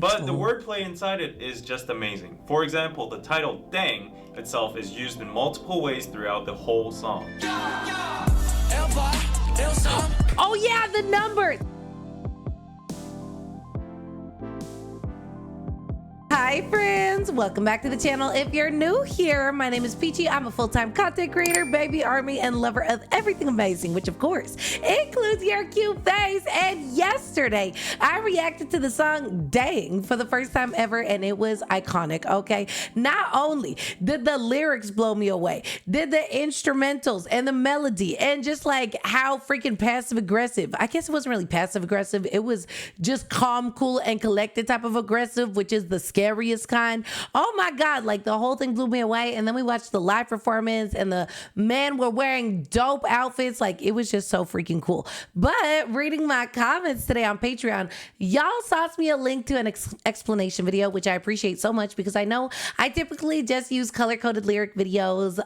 But the wordplay inside it is just amazing. For example, the title DAENG itself is used in multiple ways throughout the whole song. Oh yeah, the numbers! Hi friends, welcome back to the channel. If you're new here, my name is Peachy. I'm a full-time content creator, baby army, and lover of everything amazing, which of course includes your cute face. And yesterday, I reacted to the song Dang for the first time ever, and it was iconic, okay? Not only did the lyrics blow me away, did the instrumentals and the melody, and just like how freaking passive-aggressive. I guess it wasn't really passive-aggressive. It was just calm, cool, and collected type of aggressive, which is the scariest kind. Oh my God, like the whole thing blew me away. And then we watched the live performance and the men were wearing dope outfits. Like it was just so freaking cool. But reading my comments today on Patreon, y'all sauced me a link to an explanation video, which I appreciate so much because I know I typically just use color-coded lyric videos,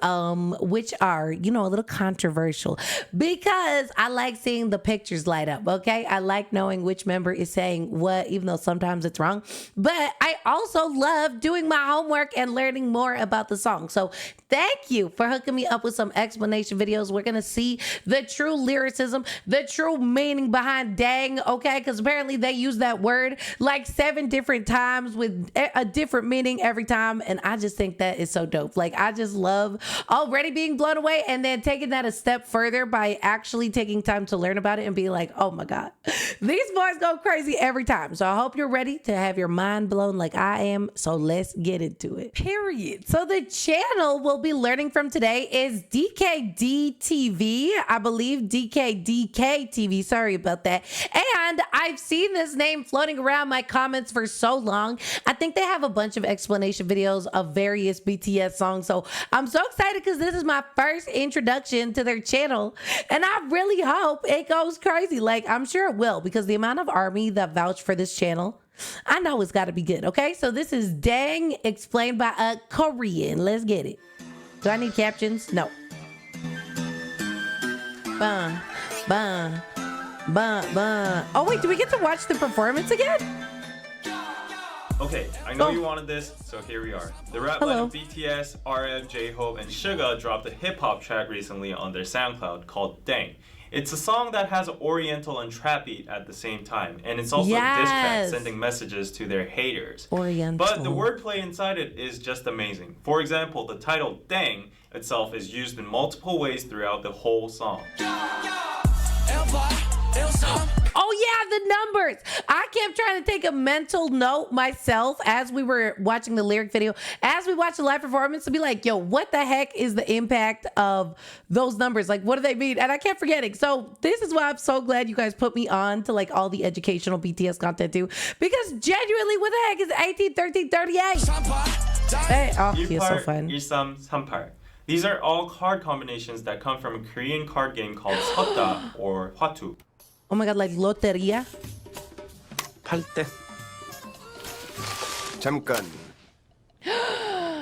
which are, you know, a little controversial because I like seeing the pictures light up, okay? I like knowing which member is saying what, even though sometimes it's wrong. But I also love doing my homework and learning more about the song. So thank you for hooking me up with some explanation videos. We're going to see the true lyricism, the true meaning behind dang, okay? Because apparently they use that word like 7 different times with a different meaning every time. And I just think that is so dope. Like I just love already being blown away and then taking that a step further by actually taking time to learn about it and be like, oh my God, these boys go crazy every time. So I hope you're ready to have your mind blown like I am. So let's get into it. Period. So the channel we'll be learning from today is DKD TV. I believe DKDK TV. Sorry about that. And I've seen this name floating around my comments for so long. I think they have a bunch of explanation videos of various BTS songs. So I'm so excited because this is my first introduction to their channel. And I really hope it goes crazy. Like I'm sure it will because the amount of army that vouch for this channel, I know it's got to be good, okay? So this is Dang explained by a Korean. Let's get it. Do I need captions? No. Bun, bun, bun, bun. Oh, wait, do we get to watch the performance again? Okay, I know you wanted this, so here we are. The rap line of BTS, RM, J-Hope, and Suga dropped a hip-hop track recently on their SoundCloud called Dang. It's a song that has Oriental and trap beat at the same time, and it's also a diss track sending messages to their haters. Oriental. But the wordplay inside it is just amazing. For example, the title Dang itself is used in multiple ways throughout the whole song. Oh yeah, the numbers. I kept trying to take a mental note myself as we were watching the lyric video, as we watched the live performance, to be like, yo, what the heck is the impact of those numbers? Like, what do they mean? And I kept forgetting. So this is why I'm so glad you guys put me on to like all the educational BTS content too, because genuinely, what the heck is 18, 13, 38? Hey, oh, he's so fun. 13, 38. These are all card combinations that come from a Korean card game called 섰다 or hwatu. Oh my God, like loteria? 팔대. 잠깐.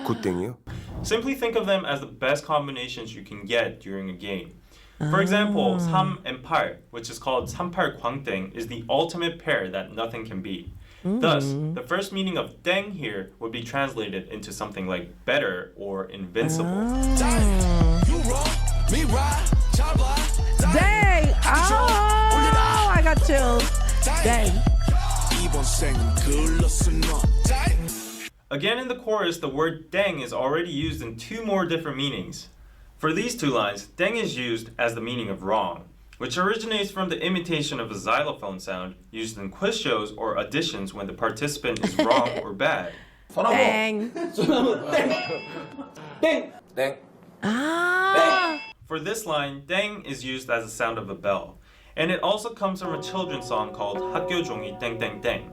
굿땡이요? Simply think of them as the best combinations you can get during a game. For example, 3 and 8, which is called 38 광땡, is the ultimate pair that nothing can beat. Thus, the first meaning of deng here would be translated into something like better or invincible. Dang! Oh, I got chills. Dang. Again in the chorus, the word deng is already used in 2 more different meanings. For these 2 lines, deng is used as the meaning of wrong, which originates from the imitation of a xylophone sound used in quiz shows or auditions when the participant is wrong or bad. Dang. 땡. 땡. Ah. For this line, deng is used as the sound of a bell. And it also comes from a children's song called 학교 종이 땡땡땡.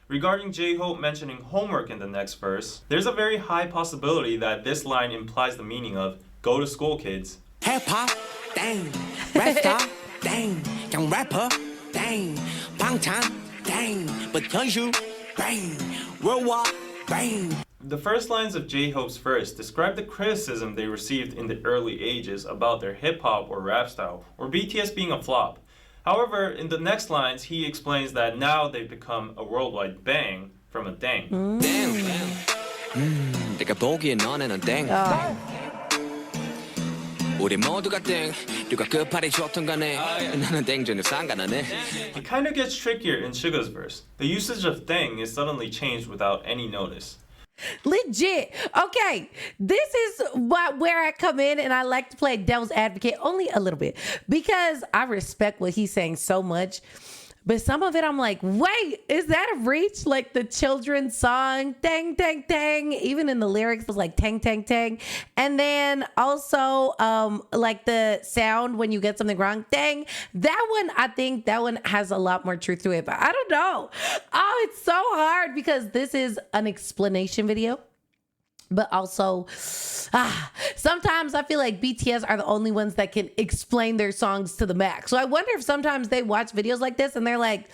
Regarding J-Hope mentioning homework in the next verse, there's a very high possibility that this line implies the meaning of go to school, kids. Hip-hop, dang. Rap star, dang. Young rapper, dang. 방탄, dang. But you, bang. Worldwide, bang. The first lines of J-Hope's verse describe the criticism they received in the early ages about their hip-hop or rap style, or BTS being a flop. However, in the next lines, he explains that now they've become a worldwide bang from a dang. 땡. 내가 보기에 너네는 땡. 우리 모두가 땡. 누가 끝발이 좋든 간에 나는 땡 전혀 상관 안 해. It kind of gets trickier in Suga's verse. The usage of thing is suddenly changed without any notice. Legit. Okay, this is where I come in and I like to play devil's advocate only a little bit because I respect what he's saying so much. But some of it I'm like, wait, is that a reach? Like the children's song, tang, tang, tang. Even in the lyrics, it was like tang, tang, tang. And then also like the sound when you get something wrong, tang. That one, I think that one has a lot more truth to it. But I don't know. Oh, it's so hard because this is an explanation video. But also, sometimes I feel like BTS are the only ones that can explain their songs to the max. So I wonder if sometimes they watch videos like this and they're like,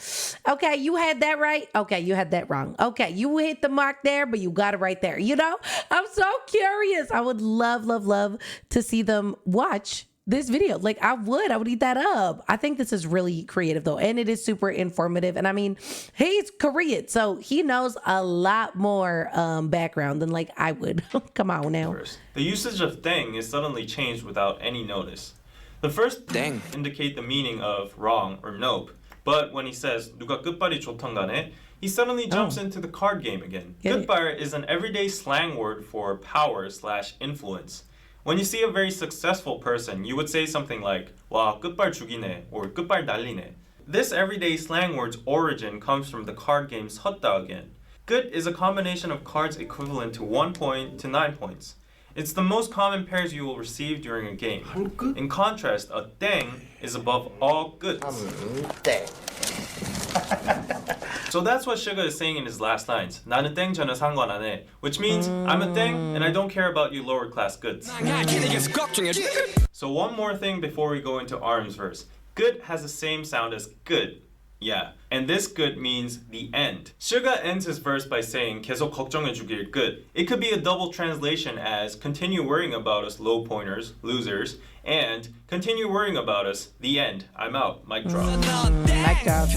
okay, you had that right. Okay, you had that wrong. Okay, you hit the mark there, but you got it right there. You know, I'm so curious. I would love, love, love to see them watch this video. Like I would eat that up. I think this is really creative though. And it is super informative. And I mean, he's Korean, so he knows a lot more background than like I would. Come on now. The usage of thing is suddenly changed without any notice. The first 땡. indicate the meaning of wrong or nope. But when he says 누가 끝발이 좋던 간에, he suddenly jumps into the card game again. 끝발 is an everyday slang word for power/influence. When you see a very successful person, you would say something like 와 끝발 죽이네 or 끝발 날리네. This everyday slang word's origin comes from the card game 섰다 again. 끝 is a combination of cards equivalent to 1 point to 9 points. It's the most common pairs you will receive during a game. In contrast, a 땡 is above all 끝s. So that's what Suga is saying in his last lines. 나는 땡 전혀 상관 안 해. Which means I'm a 땡 and I don't care about you lower class goods. So one more thing before we go into Arm's verse. Good has the same sound as good. Yeah, and this good means the end. Suga ends his verse by saying 계속 걱정해 주길 good. It could be a double translation as continue worrying about us low pointers, losers, and continue worrying about us, the end. I'm out. Mic drop. Mic drop.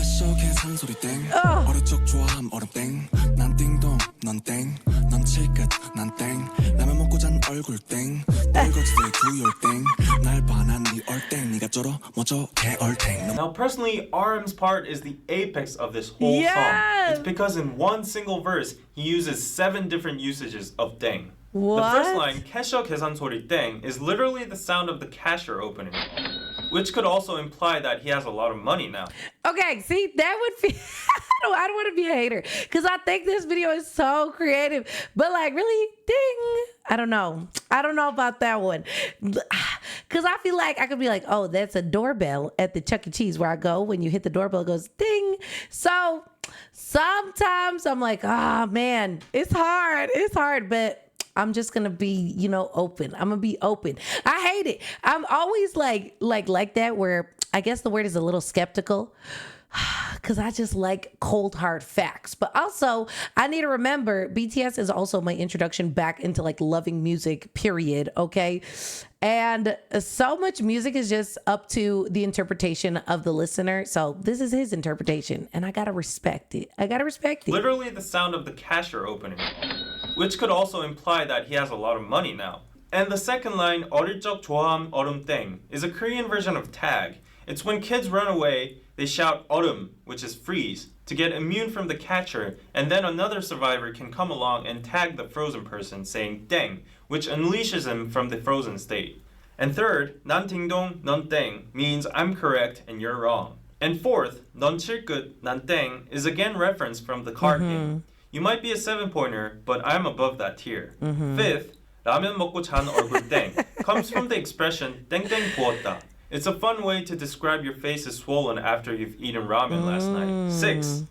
Now personally, RM's part is the apex of this whole song. It's because in one single verse, he uses 7 different usages of 땡. What? The first line, 캐셔 계산 소리 땡, is literally the sound of the cashier opening, which could also imply that he has a lot of money now. Okay, see, that would be... I don't want to be a hater because I think this video is so creative. But like, really, ding. I don't know about that one. Because I feel like I could be like, oh, that's a doorbell at the Chuck E. Cheese where I go. When you hit the doorbell, it goes ding. So sometimes I'm like, oh, man, it's hard. But I'm just going to be, open. I'm going to be open. I hate it. I'm always like that where I guess the word is a little skeptical. Because I just like cold hard facts. But also, I need to remember BTS is also my introduction back into like loving music, period. Okay. And so much music is just up to the interpretation of the listener. So this is his interpretation. And I got to respect it. Literally the sound of the cashier opening, which could also imply that he has a lot of money now. And the second line, 어릴 적 좋아함 얼음 땡, is a Korean version of tag. It's when kids run away, they shout 얼음, which is freeze, to get immune from the catcher, and then another survivor can come along and tag the frozen person, saying 땡, which unleashes him from the frozen state. And third, 난 딩동, 넌 땡, means I'm correct and you're wrong. And fourth, 넌 칠끝, 난 땡, is again referenced from the card game. You might be a 7-pointer, but I'm above that tier. Fifth, 라면 먹고 잔 얼굴 땡, comes from the expression 땡땡 부었다. It's a fun way to describe your face is swollen after you've eaten ramen last night. 6.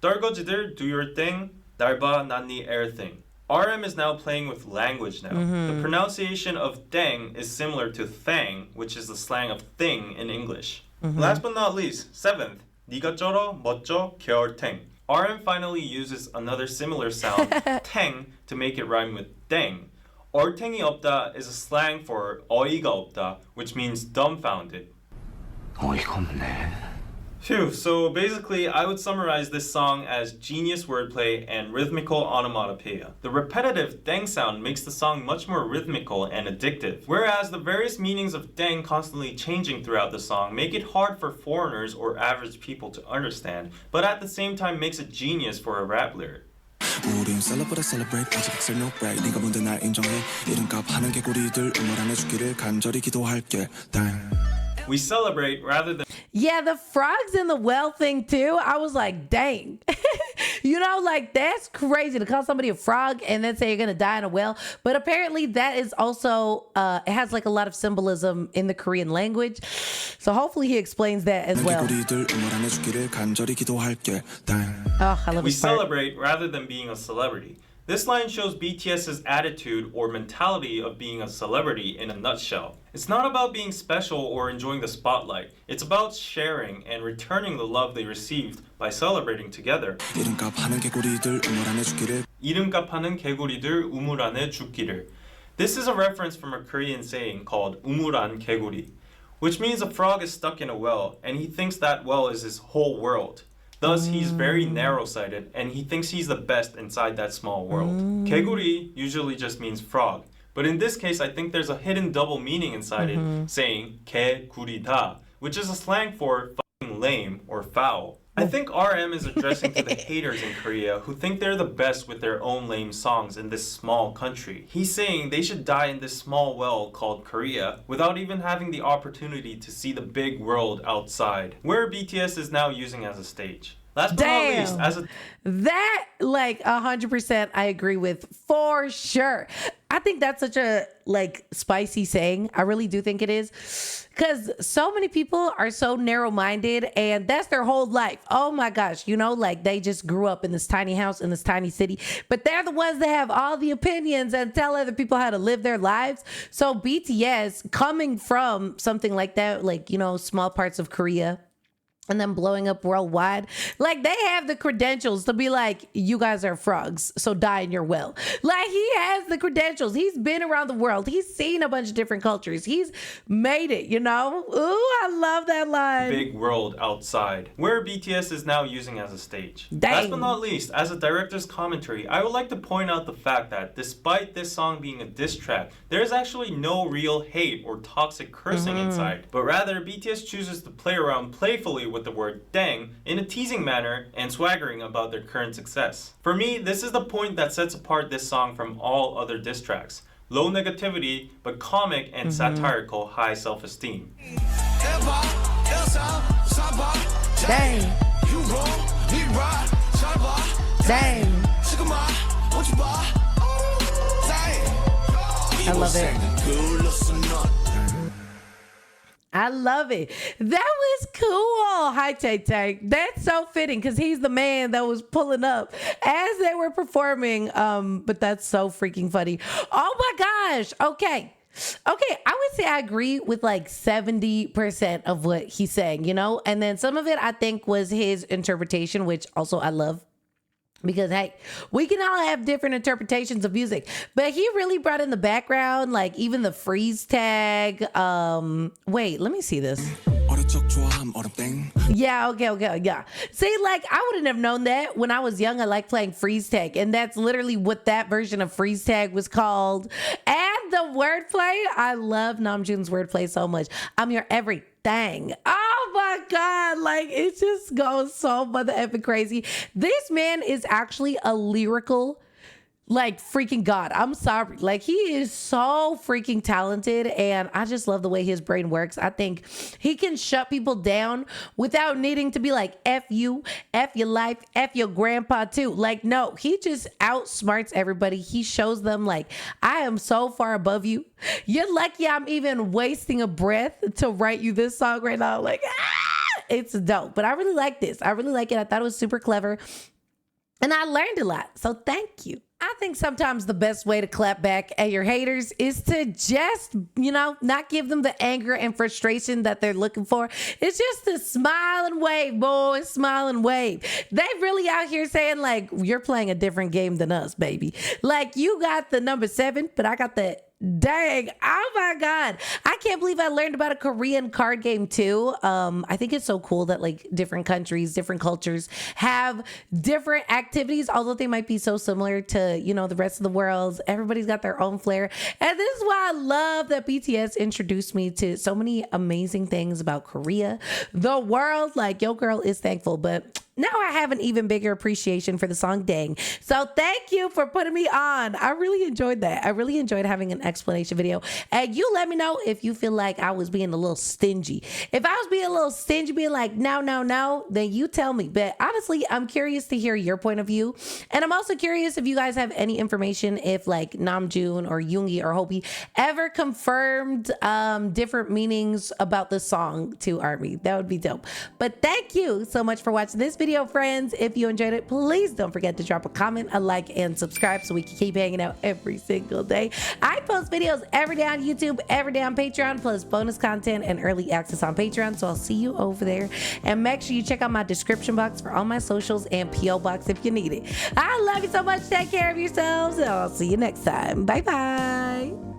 떨거지들, do your thing. 날 봐, 난 네 air thing. RM is now playing with language now. The pronunciation of dang is similar to thang, which is the slang of thing in English. Last but not least, 7th. 네가 쩔어, 멋져, 겨울탱. RM finally uses another similar sound, 탱, to make it rhyme with dang. 얼탱이 없다 is a slang for 어이가 없다, which means dumbfounded. 어이가 없네. Phew, so basically, I would summarize this song as genius wordplay and rhythmical onomatopoeia. The repetitive deng sound makes the song much more rhythmical and addictive, whereas the various meanings of deng constantly changing throughout the song make it hard for foreigners or average people to understand, but at the same time makes it genius for a rap lyric. 우린 celebrate 아직 셀 no break 네가 뭔데 날 인정해 이름값 하는 개구리들 응원 안 해주기를 간절히 기도할게 We celebrate rather than Yeah, the frogs in the well thing too. I was like, dang. You know, like that's crazy to call somebody a frog and then say you're gonna die in a well. But apparently that is also it has like a lot of symbolism in the Korean language. So hopefully he explains that as well. 개구리들 응원 안 해주기를 간절히 기도할게 Oh, I love we this part. celebrate rather than being a celebrity. This line shows BTS's attitude or mentality of being a celebrity in a nutshell. It's not about being special or enjoying the spotlight. It's about sharing and returning the love they received by celebrating together. 이름값 하는 개구리들 응원 안 해주기를 이름값 하는 개구리들 우물 안에 죽기를. This is a reference from a Korean saying called 우물 안 개구리, which means a frog is stuck in a well and he thinks that well is his whole world. Thus, he's very narrow-sighted, and he thinks he's the best inside that small world. 개구리 usually just means frog, but in this case, I think there's a hidden double meaning inside it, saying 개구리다, which is a slang for fucking lame or foul. I think RM is addressing to the haters in Korea who think they're the best with their own lame songs in this small country. He's saying they should die in this small well called Korea without even having the opportunity to see the big world outside, where BTS is now using as a stage. Last but not least, as a That, like, 100% I agree with for sure. I think that's such a, like, spicy saying. I really do think it is. Because so many people are so narrow-minded and that's their whole life. Oh my gosh. You know, like, they just grew up in this tiny house in this tiny city. But they're the ones that have all the opinions and tell other people how to live their lives. So BTS, coming from something like that, like, you know, small parts of Korea, and then blowing up worldwide, like they have the credentials to be like, you guys are frogs, so die in your well. Like he has the credentials. He's been around the world. He's seen a bunch of different cultures. He's made it, you know? Ooh, I love that line. big world outside, where BTS is now using as a stage. Dang. Last but not least, as a director's commentary, I would like to point out the fact that despite this song being a diss track, there is actually no real hate or toxic cursing inside, but rather BTS chooses to play around playfully with the word deng in a teasing manner and swaggering about their current success. For me, this is the point that sets apart this song from all other diss tracks. Low negativity, but comic and satirical high self-esteem. Dang. Dang. I love it. I love it. That was cool. Hi, Tay Tay. That's so fitting because he's the man that was pulling up as they were performing. But that's so freaking funny. Oh my gosh. Okay. I would say I agree with like 70% of what he's saying, you know? And then some of it I think was his interpretation, which also I love. Because, hey, we can all have different interpretations of music. But he really brought in the background, like even the freeze tag. Wait, let me see this. Yeah, okay, yeah. See, like, I wouldn't have known that. When I was young, I liked playing freeze tag. And that's literally what that version of freeze tag was called. And the wordplay, I love Namjoon's wordplay so much. I'm your everything. Oh my God. Like, it just goes so mother effing crazy. This man is actually a lyrical, like, freaking God. I'm sorry. Like, he is so freaking talented, and I just love the way his brain works. I think he can shut people down without needing to be like, F you, F your life, F your grandpa too. Like, no, he just outsmarts everybody. He shows them, like, I am so far above you. You're lucky I'm even wasting a breath to write you this song right now. Like, it's dope. But I really like this. I really like it. I thought it was super clever, and I learned a lot. So thank you. I think sometimes the best way to clap back at your haters is to just, you know, not give them the anger and frustration that they're looking for. It's just to smile and wave, boys, smile and wave. They really out here saying, like, you're playing a different game than us, baby. Like, you got the number 7, but I got the Dang. Oh my God. I can't believe I learned about a Korean card game too. I think it's so cool that like different countries, different cultures have different activities, although they might be so similar to, you know, the rest of the world. Everybody's got their own flair. And this is why I love that BTS introduced me to so many amazing things about Korea, the world. Like, yo girl is thankful, but now I have an even bigger appreciation for the song Dang. So thank you for putting me on. I really enjoyed that. I really enjoyed having an explanation video. And you let me know if you feel like I was being a little stingy. If I was being a little stingy, being like, no, then you tell me. But honestly, I'm curious to hear your point of view. And I'm also curious if you guys have any information if like Namjoon or Yoongi or Hopi ever confirmed different meanings about the song to ARMY. That would be dope. But thank you so much for watching this video, friends. If you enjoyed it, please don't forget to drop a comment, a like, and subscribe so we can keep hanging out every single day. I post videos every day on YouTube, every day on Patreon, plus bonus content and early access on Patreon. So I'll see you over there. And make sure you check out my description box for all my socials and PO box if you need it. I love you so much. Take care of yourselves, and I'll see you next time. Bye bye.